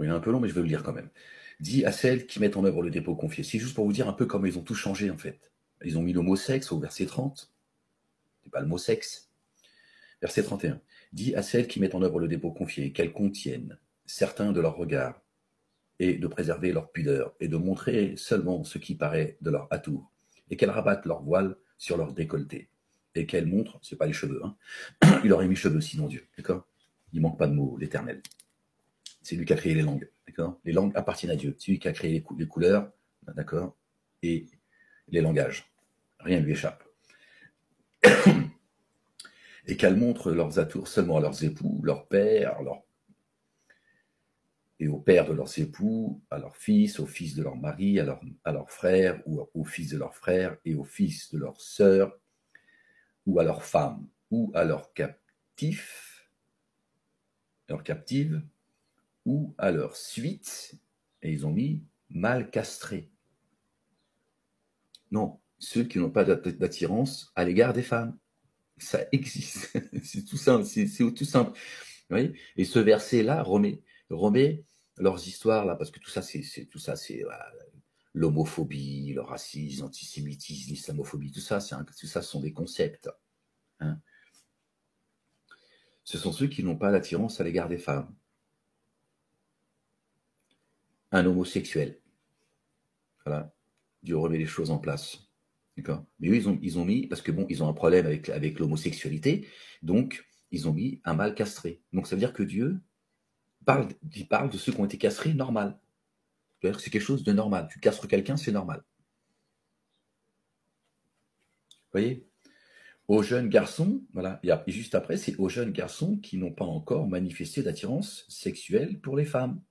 il est un peu long, mais je vais le lire quand même. Dit à celles qui mettent en œuvre le dépôt confié. C'est juste pour vous dire un peu comment ils ont tout changé, en fait. Ils ont mis le mot sexe au verset 30. C'est pas le mot sexe. Verset 31. Dit à celles qui mettent en œuvre le dépôt confié qu'elles contiennent certains de leurs regards et de préserver leur pudeur et de montrer seulement ce qui paraît de leur atour et qu'elles rabattent leur voile sur leur décolleté et qu'elles montrent, c'est pas les cheveux, hein. Il aurait mis cheveux sinon Dieu, d'accord? Il manque pas de mots, l'Éternel. C'est lui qui a créé les langues, d'accord? Les langues appartiennent à Dieu. C'est lui qui a créé les couleurs, d'accord? Et les langages. Rien ne lui échappe. Et qu'elles montrent leurs atours seulement à leurs époux, leurs pères, et aux pères de leurs époux, à leurs fils, aux fils de leurs maris, à leurs frères, ou aux fils de leurs frères, et aux fils de leurs sœurs, ou à leurs femmes, ou à leurs captives, ou à leur suite, et ils ont mis mal castrés. Non, ceux qui n'ont pas d'attirance à l'égard des femmes. Ça existe. C'est tout simple. C'est tout simple. Vous voyez? Et ce verset-là remet leurs histoires là, parce que tout ça, c'est l'homophobie, le racisme, l'antisémitisme, l'islamophobie, tout ça, tout ça sont des concepts. Hein. Ce sont ceux qui n'ont pas d'attirance à l'égard des femmes. Un homosexuel. Voilà. Dieu remet les choses en place. D'accord. Mais eux, ils ont mis, parce que bon, ils ont un problème avec l'homosexualité, donc ils ont mis un mâle castré. Donc ça veut dire que Dieu il parle de ceux qui ont été castrés normal. C'est-à-dire que c'est quelque chose de normal. Tu castres quelqu'un, c'est normal. Vous voyez? Aux jeunes garçons, voilà, et juste après, c'est aux jeunes garçons qui n'ont pas encore manifesté d'attirance sexuelle pour les femmes.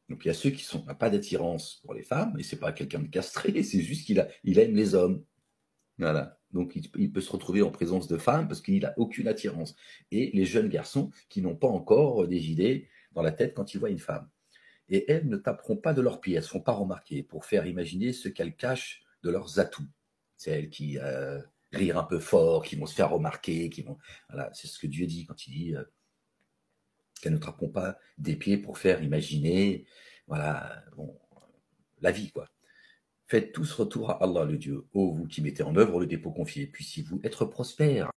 Donc il y a ceux qui n'ont pas d'attirance pour les femmes, et c'est pas quelqu'un de castré, c'est juste il aime les hommes. Voilà. Donc il peut se retrouver en présence de femmes parce qu'il n'a aucune attirance. Et les jeunes garçons qui n'ont pas encore des idées dans la tête quand ils voient une femme. Et elles ne taperont pas de leurs pieds, elles ne seront pas remarquées pour faire imaginer ce qu'elles cachent de leurs atouts. C'est elles qui rire un peu fort, qui vont se faire remarquer, voilà, c'est ce que Dieu dit quand il dit qu'elles ne taperont pas des pieds pour faire imaginer, voilà, bon, la vie, quoi. Faites tous retour à Allah le Dieu, ô vous qui mettez en œuvre le dépôt confié, puissiez-vous être prospères.